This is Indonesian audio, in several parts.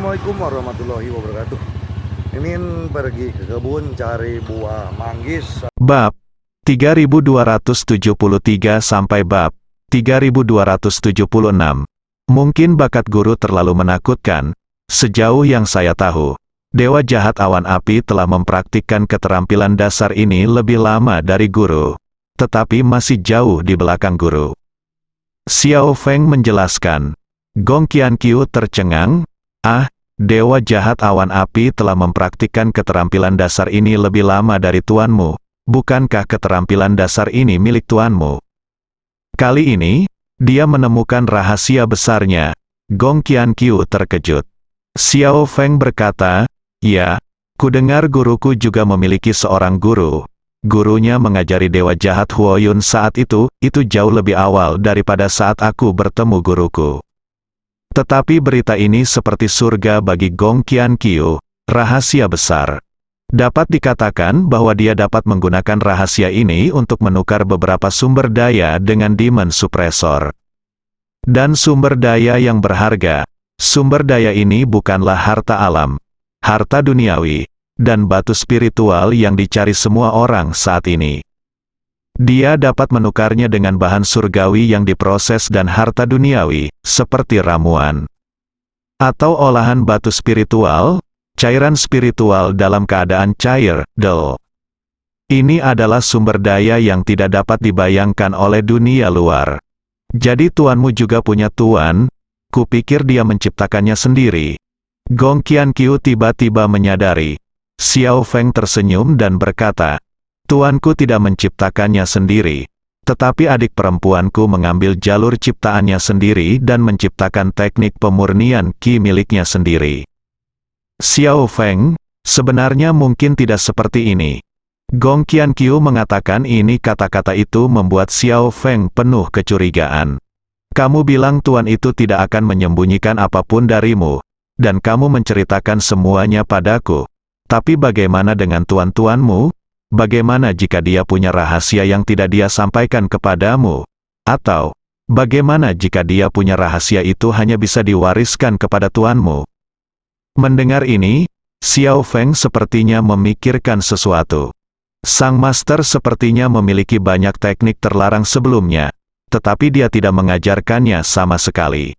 Assalamualaikum warahmatullahi wabarakatuh. Mimin pergi ke kebun cari buah manggis. Bab 3273 sampai bab 3276. Mungkin bakat guru terlalu menakutkan. Sejauh yang saya tahu, dewa jahat awan api telah mempraktikkan keterampilan dasar ini lebih lama dari guru, tetapi masih jauh di belakang guru. Xiao Feng menjelaskan. Gong Qianqiu tercengang. Dewa jahat awan api telah mempraktikkan keterampilan dasar ini lebih lama dari tuanmu. Bukankah keterampilan dasar ini milik tuanmu? Kali ini, dia menemukan rahasia besarnya. Gong Qianqiu terkejut. Xiao Feng berkata, "Ya, kudengar guruku juga memiliki seorang guru. Gurunya mengajari dewa jahat Huoyun saat itu jauh lebih awal daripada saat aku bertemu guruku." Tetapi berita ini seperti surga bagi Gong Qianqiu, rahasia besar. Dapat dikatakan bahwa dia dapat menggunakan rahasia ini untuk menukar beberapa sumber daya dengan Demon Suppressor. Dan sumber daya yang berharga. Sumber daya ini bukanlah harta alam, harta duniawi, dan batu spiritual yang dicari semua orang saat ini. Dia dapat menukarnya dengan bahan surgawi yang diproses dan harta duniawi, seperti ramuan. Atau olahan batu spiritual, cairan spiritual dalam keadaan cair, del. Ini adalah sumber daya yang tidak dapat dibayangkan oleh dunia luar. Jadi tuanmu juga punya tuan? Kupikir dia menciptakannya sendiri. Gong Qianqiu tiba-tiba menyadari. Xiao Feng tersenyum dan berkata, "Tuanku tidak menciptakannya sendiri, tetapi adik perempuanku mengambil jalur ciptaannya sendiri dan menciptakan teknik pemurnian Qi miliknya sendiri." Xiao Feng, sebenarnya mungkin tidak seperti ini. Gong Qianqiu mengatakan ini kata-kata itu membuat Xiao Feng penuh kecurigaan. "Kamu bilang tuan itu tidak akan menyembunyikan apapun darimu, dan kamu menceritakan semuanya padaku. Tapi bagaimana dengan tuan-tuanmu? Bagaimana jika dia punya rahasia yang tidak dia sampaikan kepadamu? Atau, bagaimana jika dia punya rahasia itu hanya bisa diwariskan kepada tuanmu?" Mendengar ini, Xiao Feng sepertinya memikirkan sesuatu. Sang master sepertinya memiliki banyak teknik terlarang sebelumnya, tetapi dia tidak mengajarkannya sama sekali.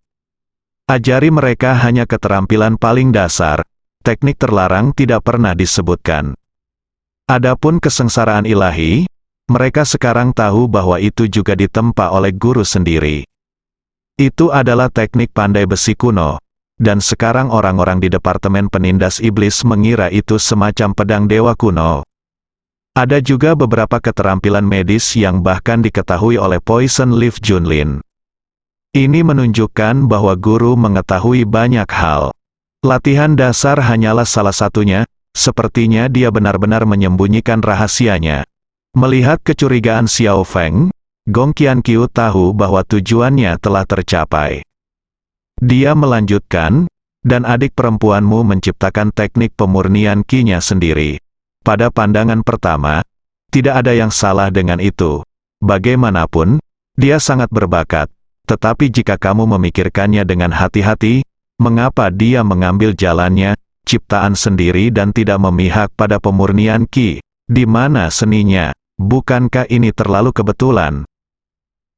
Ajari mereka hanya keterampilan paling dasar, teknik terlarang tidak pernah disebutkan. Adapun kesengsaraan ilahi, mereka sekarang tahu bahwa itu juga ditempa oleh guru sendiri. Itu adalah teknik pandai besi kuno, dan sekarang orang-orang di Departemen Penindas Iblis mengira itu semacam pedang dewa kuno. Ada juga beberapa keterampilan medis yang bahkan diketahui oleh Poison Leaf Junlin. Ini menunjukkan bahwa guru mengetahui banyak hal. Latihan dasar hanyalah salah satunya. Sepertinya dia benar-benar menyembunyikan rahasianya. Melihat kecurigaan Xiao Feng, Gong Qianqiu tahu bahwa tujuannya telah tercapai. Dia melanjutkan, "Dan adik perempuanmu menciptakan teknik pemurnian Qi-nya sendiri. Pada pandangan pertama, tidak ada yang salah dengan itu. Bagaimanapun, dia sangat berbakat. Tetapi jika kamu memikirkannya dengan hati-hati, mengapa dia mengambil jalannya ciptaan sendiri dan tidak memihak pada pemurnian Qi? Di mana seninya? Bukankah ini terlalu kebetulan?"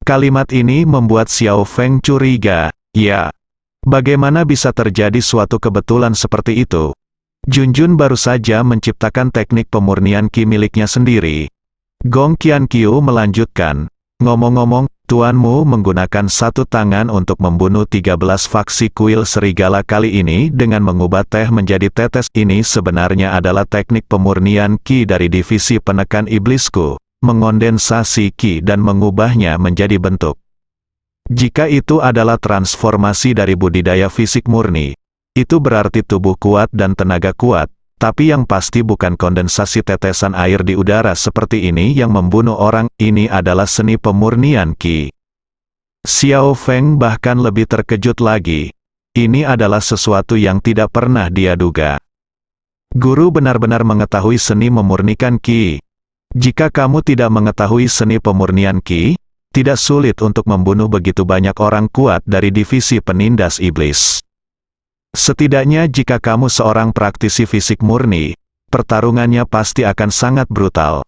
Kalimat ini membuat Xiao Feng curiga. Ya, bagaimana bisa terjadi suatu kebetulan seperti itu? Junjun baru saja menciptakan teknik pemurnian Qi miliknya sendiri. Gong Qianqiu melanjutkan, "Ngomong-ngomong, tuanmu menggunakan satu tangan untuk membunuh 13 faksi kuil serigala kali ini dengan mengubah teh menjadi tetes. Ini sebenarnya adalah teknik pemurnian Qi dari divisi penekan iblisku, mengondensasi Qi dan mengubahnya menjadi bentuk. Jika itu adalah transformasi dari budidaya fisik murni, itu berarti tubuh kuat dan tenaga kuat, tapi yang pasti bukan kondensasi tetesan air di udara seperti ini yang membunuh orang. Ini adalah seni pemurnian Qi." Xiao Feng bahkan lebih terkejut lagi. Ini adalah sesuatu yang tidak pernah dia duga. Guru benar-benar mengetahui seni memurnikan Qi. Jika kamu tidak mengetahui seni pemurnian Qi, tidak sulit untuk membunuh begitu banyak orang kuat dari divisi penindas iblis. Setidaknya jika kamu seorang praktisi fisik murni, pertarungannya pasti akan sangat brutal.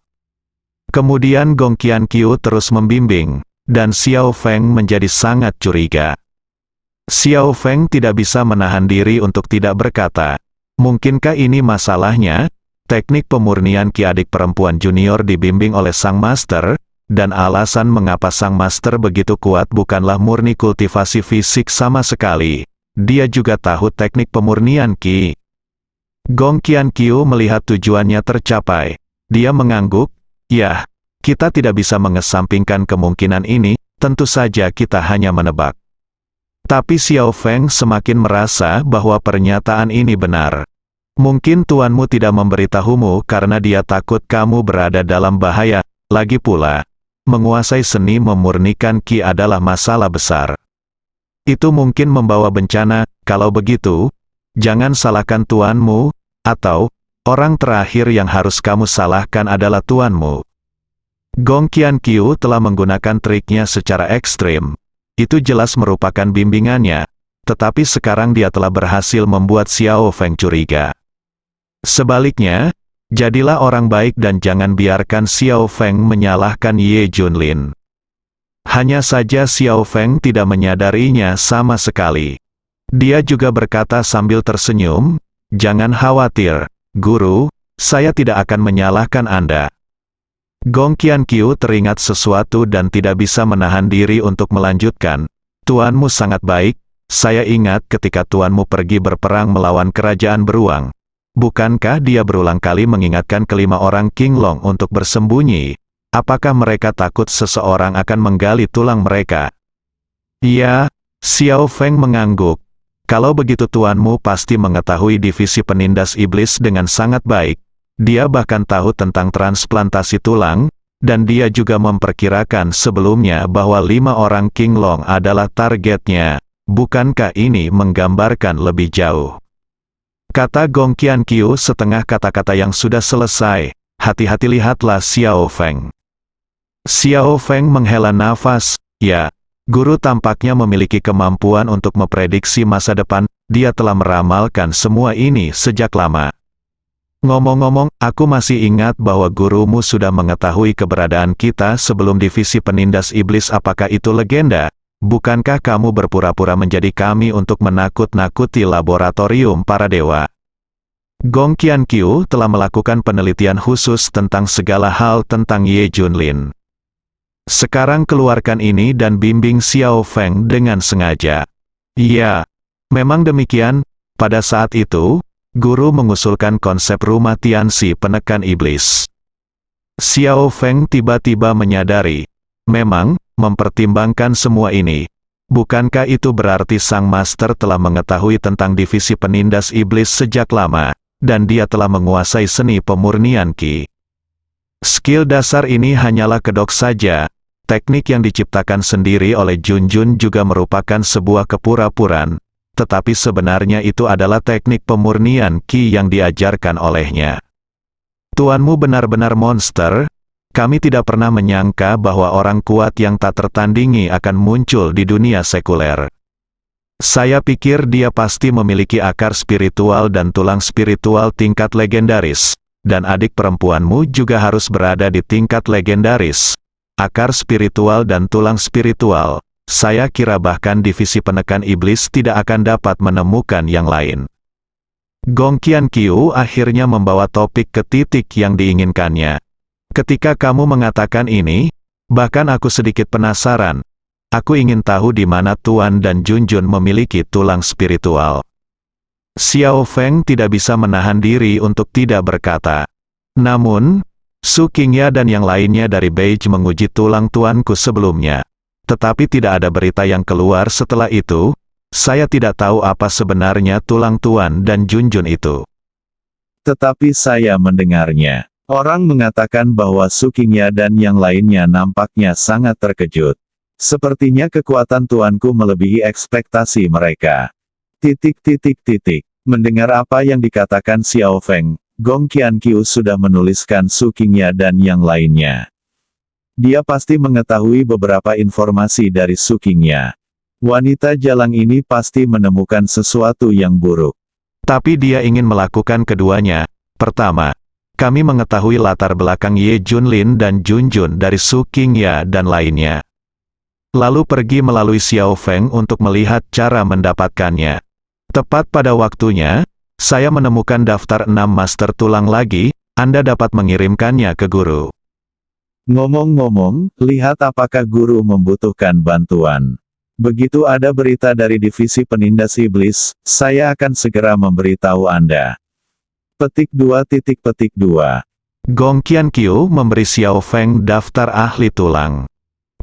Kemudian Gong Qianqiu terus membimbing, dan Xiao Feng menjadi sangat curiga. Xiao Feng tidak bisa menahan diri untuk tidak berkata, mungkinkah ini masalahnya? Teknik pemurnian Ki adik perempuan junior dibimbing oleh sang master, dan alasan mengapa sang master begitu kuat bukanlah murni kultivasi fisik sama sekali. Dia juga tahu teknik pemurnian Ki. Gong Qianqiu melihat tujuannya tercapai. Dia mengangguk, ya, kita tidak bisa mengesampingkan kemungkinan ini, tentu saja kita hanya menebak. Tapi Xiao Feng semakin merasa bahwa pernyataan ini benar. Mungkin tuanmu tidak memberitahumu karena dia takut kamu berada dalam bahaya. Lagi pula, menguasai seni memurnikan Ki adalah masalah besar. Itu mungkin membawa bencana. Kalau begitu, jangan salahkan tuanmu, atau orang terakhir yang harus kamu salahkan adalah tuanmu. Gong Qianqiu telah menggunakan triknya secara ekstrim. Itu jelas merupakan bimbingannya, tetapi sekarang dia telah berhasil membuat Xiao Feng curiga. Sebaliknya, jadilah orang baik dan jangan biarkan Xiao Feng menyalahkan Ye Junlin. Hanya saja Xiao Feng tidak menyadarinya sama sekali. Dia juga berkata sambil tersenyum, jangan khawatir, Guru, saya tidak akan menyalahkan Anda. Gong Qianqiu teringat sesuatu dan tidak bisa menahan diri untuk melanjutkan. Tuanmu sangat baik, saya ingat ketika tuanmu pergi berperang melawan kerajaan beruang. Bukankah dia berulang kali mengingatkan kelima orang King Long untuk bersembunyi? Apakah mereka takut seseorang akan menggali tulang mereka? Iya, Xiao Feng mengangguk. Kalau begitu tuanmu pasti mengetahui divisi penindas iblis dengan sangat baik. Dia bahkan tahu tentang transplantasi tulang, dan dia juga memperkirakan sebelumnya bahwa 5 orang King Long adalah targetnya. Bukankah ini menggambarkan lebih jauh? Kata Gong Qianqiu setengah kata-kata yang sudah selesai, hati-hati lihatlah Xiao Feng. Xiao Feng menghela nafas, ya, guru tampaknya memiliki kemampuan untuk memprediksi masa depan, dia telah meramalkan semua ini sejak lama. Ngomong-ngomong, aku masih ingat bahwa gurumu sudah mengetahui keberadaan kita sebelum divisi penindas iblis. Apakah itu legenda? Bukankah kamu berpura-pura menjadi kami untuk menakut-nakuti laboratorium para dewa? Gong Qianqiu telah melakukan penelitian khusus tentang segala hal tentang Ye Junlin. Sekarang keluarkan ini dan bimbing Xiao Feng dengan sengaja. Iya, memang demikian. Pada saat itu, guru mengusulkan konsep rumah Tianxi penekan iblis. Xiao Feng tiba-tiba menyadari, memang, mempertimbangkan semua ini, bukankah itu berarti sang master telah mengetahui tentang divisi penindas iblis sejak lama, dan dia telah menguasai seni pemurnian Ki. Skill dasar ini hanyalah kedok saja. Teknik yang diciptakan sendiri oleh Junjun juga merupakan sebuah kepura-puraan, tetapi sebenarnya itu adalah teknik pemurnian Ki yang diajarkan olehnya. Tuanmu benar-benar monster. Kami tidak pernah menyangka bahwa orang kuat yang tak tertandingi akan muncul di dunia sekuler. Saya pikir dia pasti memiliki akar spiritual dan tulang spiritual tingkat legendaris, dan adik perempuanmu juga harus berada di tingkat legendaris. Akar spiritual dan tulang spiritual, saya kira bahkan divisi penekan iblis tidak akan dapat menemukan yang lain. Gong Qianqiu akhirnya membawa topik ke titik yang diinginkannya. Ketika kamu mengatakan ini, bahkan aku sedikit penasaran. Aku ingin tahu di mana Tuan dan Junjun memiliki tulang spiritual. Xiao Feng tidak bisa menahan diri untuk tidak berkata. Namun, Su Qingya dan yang lainnya dari Beige menguji tulang tuanku sebelumnya. Tetapi tidak ada berita yang keluar setelah itu. Saya tidak tahu apa sebenarnya tulang Tuan dan Junjun itu. Tetapi saya mendengarnya. Orang mengatakan bahwa Su Qingya dan yang lainnya nampaknya sangat terkejut. Sepertinya kekuatan tuanku melebihi ekspektasi mereka. Mendengar apa yang dikatakan Xiao Feng, Gong Qianqiu sudah menuliskan Su Qingya dan yang lainnya. Dia pasti mengetahui beberapa informasi dari Su Qingya. Wanita jalang ini pasti menemukan sesuatu yang buruk. Tapi dia ingin melakukan keduanya. Pertama, kami mengetahui latar belakang Ye Junlin dan Junjun dari Su Qingya dan lainnya. Lalu pergi melalui Xiao Feng untuk melihat cara mendapatkannya. Tepat pada waktunya, saya menemukan daftar 6 master tulang lagi. Anda dapat mengirimkannya ke guru. Ngomong-ngomong, lihat apakah guru membutuhkan bantuan. Begitu ada berita dari divisi penindas iblis, saya akan segera memberitahu Anda. Petik 2.2. Gong Qianqiu memberi Xiao Feng daftar ahli tulang.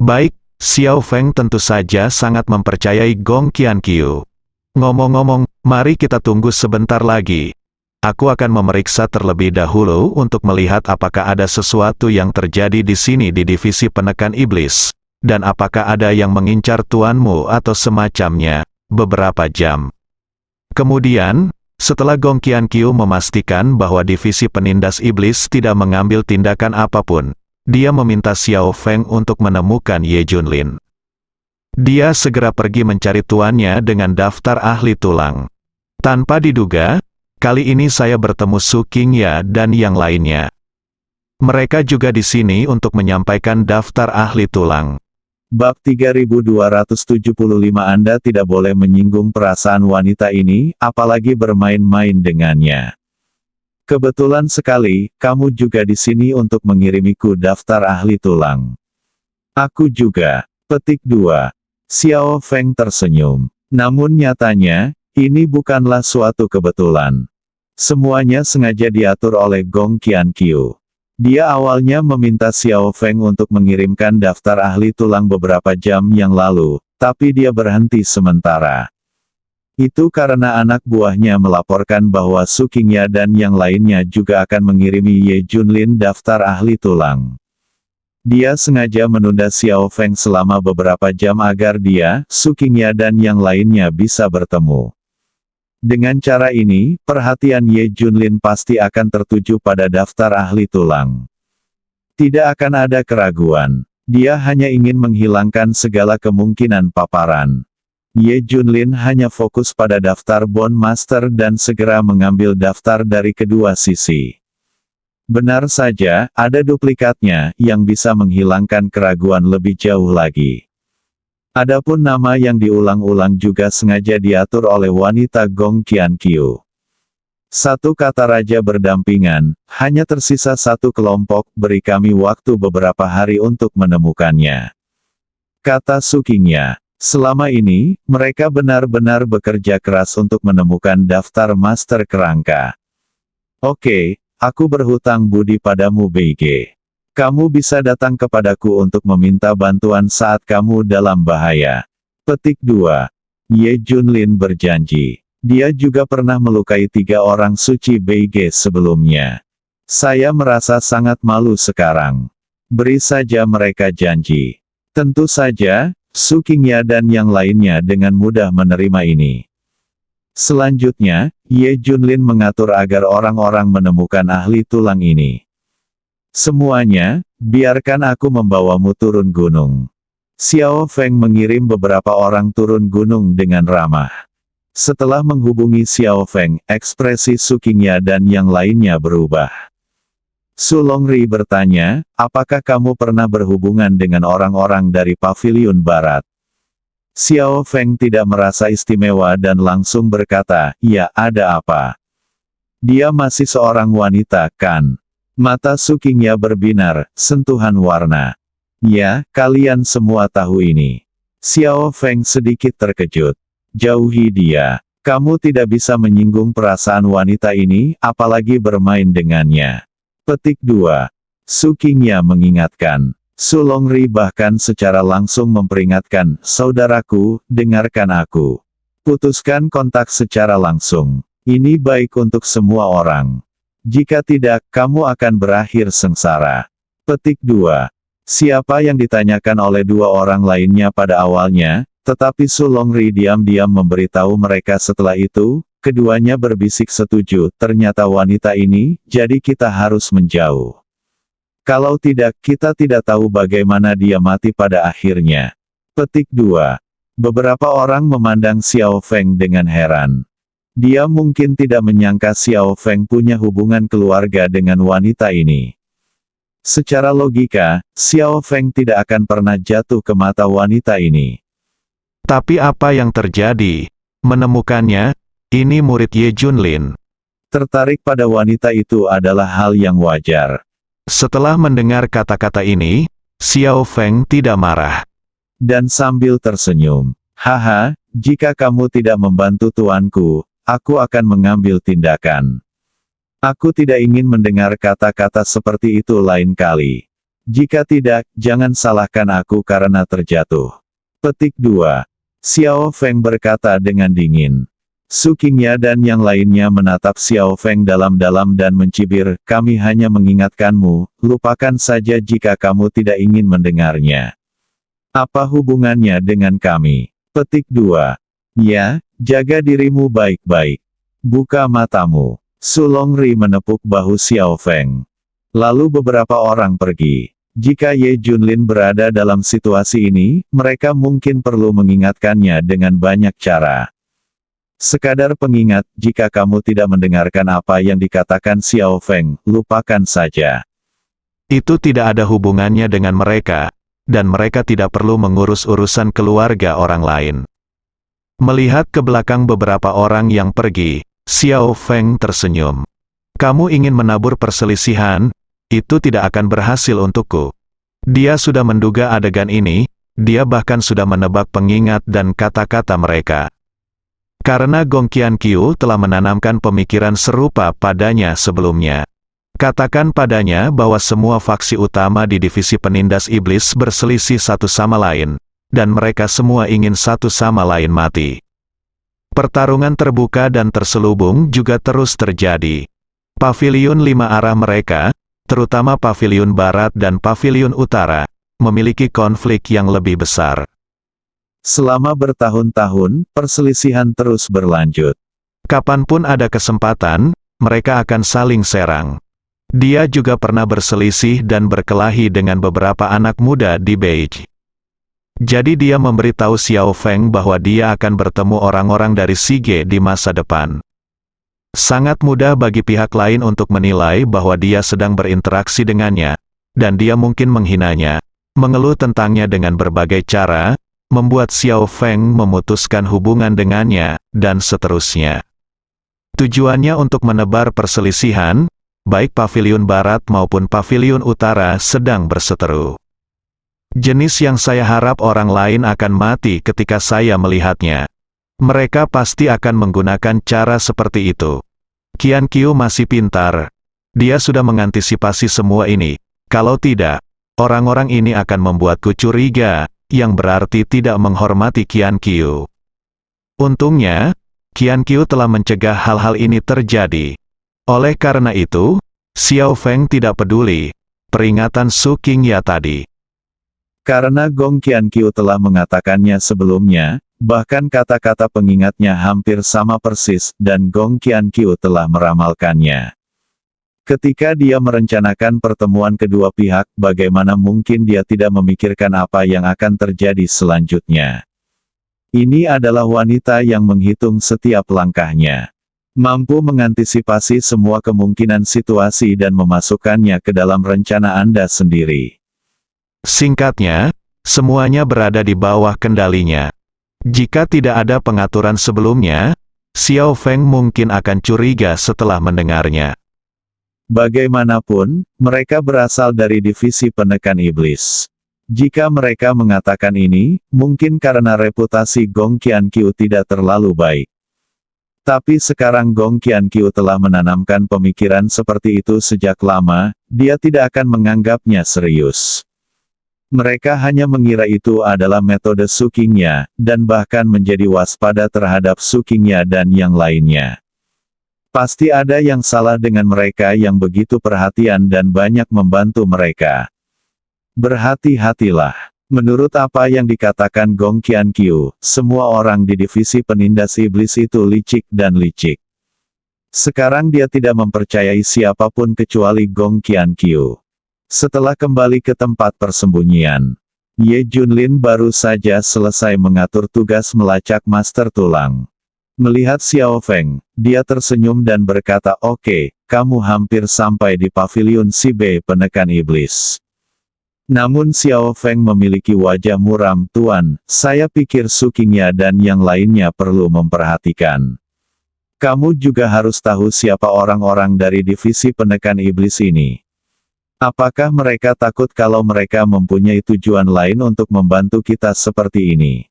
Baik, Xiao Feng tentu saja sangat mempercayai Gong Qianqiu. Ngomong-ngomong, mari kita tunggu sebentar lagi. Aku akan memeriksa terlebih dahulu untuk melihat apakah ada sesuatu yang terjadi di sini di divisi penekan iblis. Dan apakah ada yang mengincar tuanmu atau semacamnya, beberapa jam. Kemudian, setelah Gong Qianqiu memastikan bahwa divisi penindas iblis tidak mengambil tindakan apapun, dia meminta Xiao Feng untuk menemukan Ye Junlin. Dia segera pergi mencari tuannya dengan daftar ahli tulang. Tanpa diduga, kali ini saya bertemu Su Qingya dan yang lainnya. Mereka juga di sini untuk menyampaikan daftar ahli tulang. Bab 3275 Anda tidak boleh menyinggung perasaan wanita ini, apalagi bermain-main dengannya. Kebetulan sekali, kamu juga di sini untuk mengirimiku daftar ahli tulang. Aku juga. Petik 2. Xiao Feng tersenyum. Namun nyatanya, ini bukanlah suatu kebetulan. Semuanya sengaja diatur oleh Gong Qianqiu. Dia awalnya meminta Xiao Feng untuk mengirimkan daftar ahli tulang beberapa jam yang lalu, tapi dia berhenti sementara. Itu karena anak buahnya melaporkan bahwa Su Qingya dan yang lainnya juga akan mengirimi Ye Junlin daftar ahli tulang. Dia sengaja menunda Xiao Feng selama beberapa jam agar dia, Su Qingya dan yang lainnya bisa bertemu. Dengan cara ini, perhatian Ye Junlin pasti akan tertuju pada daftar ahli tulang. Tidak akan ada keraguan. Dia hanya ingin menghilangkan segala kemungkinan paparan. Ye Junlin hanya fokus pada daftar Bone Master dan segera mengambil daftar dari kedua sisi. Benar saja, ada duplikatnya, yang bisa menghilangkan keraguan lebih jauh lagi. Adapun nama yang diulang-ulang juga sengaja diatur oleh wanita Gong Qianqiu. Satu kata raja berdampingan, hanya tersisa satu kelompok, beri kami waktu beberapa hari untuk menemukannya. Kata Su Qingya. Selama ini, mereka benar-benar bekerja keras untuk menemukan daftar master kerangka. Oke, aku berhutang budi padamu BG. Kamu bisa datang kepadaku untuk meminta bantuan saat kamu dalam bahaya. Petik 2. Ye Junlin berjanji. Dia juga pernah melukai 3 orang suci BG sebelumnya. Saya merasa sangat malu sekarang. Beri saja mereka janji. Tentu saja, Su Qingya dan yang lainnya dengan mudah menerima ini. Selanjutnya, Ye Junlin mengatur agar orang-orang menemukan ahli tulang ini. Semuanya, biarkan aku membawamu turun gunung. Xiao Feng mengirim beberapa orang turun gunung dengan ramah. Setelah menghubungi Xiao Feng, ekspresi Su Qingya dan yang lainnya berubah. Su Longri bertanya, apakah kamu pernah berhubungan dengan orang-orang dari Paviliun Barat? Xiao Feng tidak merasa istimewa dan langsung berkata, ya, ada apa? Dia masih seorang wanita, kan? Mata Su Qingya berbinar, sentuhan warna. Ya, kalian semua tahu ini. Xiao Feng sedikit terkejut. Jauhi dia. Kamu tidak bisa menyinggung perasaan wanita ini, apalagi bermain dengannya. Petik 2. Su Qingya mengingatkan. Su Longri bahkan secara langsung memperingatkan, saudaraku, dengarkan aku. Putuskan kontak secara langsung. Ini baik untuk semua orang. Jika tidak, kamu akan berakhir sengsara. Petik 2. Siapa yang ditanyakan oleh 2 orang lainnya pada awalnya, tetapi Su Longri diam-diam memberitahu mereka setelah itu, keduanya berbisik setuju, ternyata wanita ini, jadi kita harus menjauh. Kalau tidak, kita tidak tahu bagaimana dia mati pada akhirnya. Petik 2. Beberapa orang memandang Xiao Feng dengan heran. Dia mungkin tidak menyangka Xiao Feng punya hubungan keluarga dengan wanita ini. Secara logika, Xiao Feng tidak akan pernah jatuh ke mata wanita ini. Tapi apa yang terjadi? Menemukannya, ini murid Ye Junlin. Tertarik pada wanita itu adalah hal yang wajar. Setelah mendengar kata-kata ini, Xiao Feng tidak marah. Dan sambil tersenyum, haha, jika kamu tidak membantu tuanku, aku akan mengambil tindakan. Aku tidak ingin mendengar kata-kata seperti itu lain kali. Jika tidak, jangan salahkan aku karena terjatuh. Petik 2. Xiao Feng berkata dengan dingin. Su Qingya dan yang lainnya menatap Xiao Feng dalam-dalam dan mencibir, kami hanya mengingatkanmu, lupakan saja jika kamu tidak ingin mendengarnya. Apa hubungannya dengan kami? Petik 2. Ya, jaga dirimu baik-baik. Buka matamu. Su Longri menepuk bahu Xiao Feng. Lalu beberapa orang pergi. Jika Ye Junlin berada dalam situasi ini, mereka mungkin perlu mengingatkannya dengan banyak cara. Sekadar pengingat, jika kamu tidak mendengarkan apa yang dikatakan Xiao Feng, lupakan saja. Itu tidak ada hubungannya dengan mereka, dan mereka tidak perlu mengurus urusan keluarga orang lain. Melihat ke belakang beberapa orang yang pergi, Xiao Feng tersenyum. Kamu ingin menabur perselisihan, itu tidak akan berhasil untukku. Dia sudah menduga adegan ini, dia bahkan sudah menebak pengingat dan kata-kata mereka. Karena Gong Qianqiu telah menanamkan pemikiran serupa padanya sebelumnya. Katakan padanya bahwa semua faksi utama di divisi penindas iblis berselisih satu sama lain, dan mereka semua ingin satu sama lain mati. Pertarungan terbuka dan terselubung juga terus terjadi. Paviliun 5 arah mereka, terutama Paviliun Barat dan Paviliun Utara, memiliki konflik yang lebih besar. Selama bertahun-tahun, perselisihan terus berlanjut. Kapanpun ada kesempatan, mereka akan saling serang. Dia juga pernah berselisih dan berkelahi dengan beberapa anak muda di Beiji. Jadi dia memberitahu Xiao Feng bahwa dia akan bertemu orang-orang dari Sige di masa depan. Sangat mudah bagi pihak lain untuk menilai bahwa dia sedang berinteraksi dengannya, dan dia mungkin menghinanya, mengeluh tentangnya dengan berbagai cara, membuat Xiao Feng memutuskan hubungan dengannya, dan seterusnya. Tujuannya untuk menebar perselisihan, baik Paviliun Barat maupun Paviliun Utara sedang berseteru. Jenis yang saya harap orang lain akan mati ketika saya melihatnya. Mereka pasti akan menggunakan cara seperti itu. Qianqiu masih pintar. Dia sudah mengantisipasi semua ini. Kalau tidak, orang-orang ini akan membuatku curiga, yang berarti tidak menghormati Qianqiu. Untungnya, Qianqiu telah mencegah hal-hal ini terjadi. Oleh karena itu, Xiao Feng tidak peduli peringatan Su Qingya tadi. Karena Gong Qianqiu telah mengatakannya sebelumnya, bahkan kata-kata pengingatnya hampir sama persis, dan Gong Qianqiu telah meramalkannya. Ketika dia merencanakan pertemuan kedua pihak, bagaimana mungkin dia tidak memikirkan apa yang akan terjadi selanjutnya. Ini adalah wanita yang menghitung setiap langkahnya. Mampu mengantisipasi semua kemungkinan situasi dan memasukkannya ke dalam rencana Anda sendiri. Singkatnya, semuanya berada di bawah kendalinya. Jika tidak ada pengaturan sebelumnya, Xiao Feng mungkin akan curiga setelah mendengarnya. Bagaimanapun, mereka berasal dari divisi penekan iblis. Jika mereka mengatakan ini, mungkin karena reputasi Gong Qianqiu tidak terlalu baik. Tapi sekarang Gong Qianqiu telah menanamkan pemikiran seperti itu sejak lama, dia tidak akan menganggapnya serius. Mereka hanya mengira itu adalah metode Su Qingya, dan bahkan menjadi waspada terhadap Su Qingya dan yang lainnya. Pasti ada yang salah dengan mereka yang begitu perhatian dan banyak membantu mereka. Berhati-hatilah. Menurut apa yang dikatakan Gong Qianqiu, semua orang di divisi penindas iblis itu licik dan licik. Sekarang dia tidak mempercayai siapapun kecuali Gong Qianqiu. Setelah kembali ke tempat persembunyian, Ye Junlin baru saja selesai mengatur tugas melacak master tulang. Melihat Xiao Feng, dia tersenyum dan berkata, "Oke, kamu hampir sampai di pavilion si B penekan iblis." Namun Xiao Feng memiliki wajah muram, "Tuan, saya pikir Sukingya dan yang lainnya perlu memperhatikan. Kamu juga harus tahu siapa orang-orang dari divisi penekan iblis ini. Apakah mereka takut kalau mereka mempunyai tujuan lain untuk membantu kita seperti ini?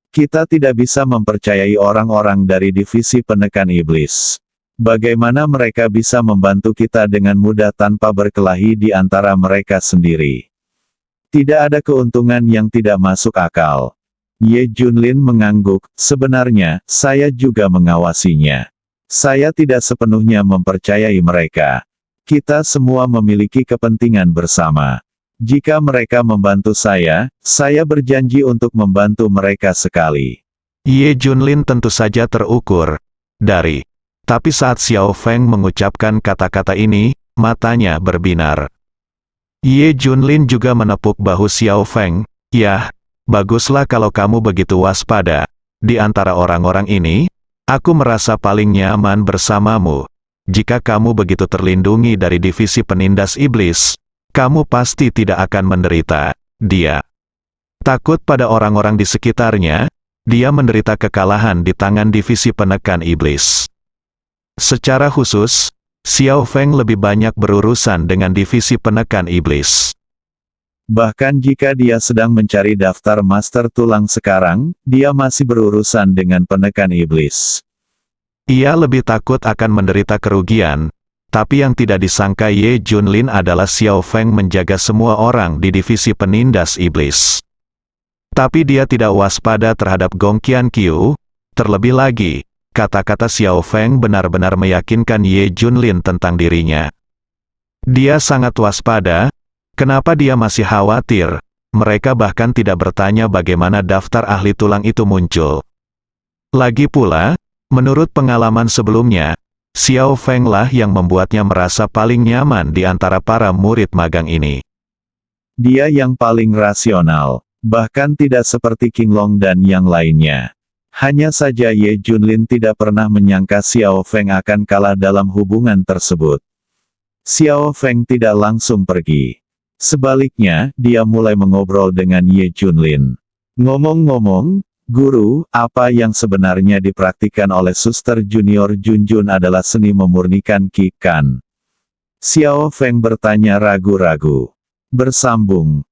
Kita tidak bisa mempercayai orang-orang dari divisi penekan iblis. Bagaimana mereka bisa membantu kita dengan mudah tanpa berkelahi di antara mereka sendiri? Tidak ada keuntungan yang tidak masuk akal." Ye Junlin mengangguk, "Sebenarnya, saya juga mengawasinya. Saya tidak sepenuhnya mempercayai mereka. Kita semua memiliki kepentingan bersama. Jika mereka membantu saya berjanji untuk membantu mereka sekali." Ye Junlin tentu saja terukur. Tapi saat Xiao Feng mengucapkan kata-kata ini, matanya berbinar. Ye Junlin juga menepuk bahu Xiao Feng. "Yah, baguslah kalau kamu begitu waspada. Di antara orang-orang ini, aku merasa paling nyaman bersamamu. Jika kamu begitu terlindungi dari divisi penindas iblis, kamu pasti tidak akan menderita." Dia takut pada orang-orang di sekitarnya, dia menderita kekalahan di tangan divisi penekan iblis. Secara khusus, Xiao Feng lebih banyak berurusan dengan divisi penekan iblis. Bahkan jika dia sedang mencari daftar master tulang sekarang, dia masih berurusan dengan penekan iblis. Ia lebih takut akan menderita kerugian, tapi yang tidak disangka Ye Junlin adalah Xiao Feng menjaga semua orang di divisi penindas iblis. Tapi dia tidak waspada terhadap Gong Qianqiu, terlebih lagi, kata-kata Xiao Feng benar-benar meyakinkan Ye Junlin tentang dirinya. Dia sangat waspada, kenapa dia masih khawatir, mereka bahkan tidak bertanya bagaimana daftar ahli tulang itu muncul. Lagi pula, menurut pengalaman sebelumnya, Xiao Feng lah yang membuatnya merasa paling nyaman di antara para murid magang ini. Dia yang paling rasional, bahkan tidak seperti Qinglong dan yang lainnya. Hanya saja Ye Junlin tidak pernah menyangka Xiao Feng akan kalah dalam hubungan tersebut. Xiao Feng tidak langsung pergi. Sebaliknya, dia mulai mengobrol dengan Ye Junlin. "Ngomong-ngomong, Guru, apa yang sebenarnya dipraktikkan oleh Suster Junior Junjun adalah seni memurnikan Qi kan?" Xiao Feng bertanya ragu-ragu. Bersambung,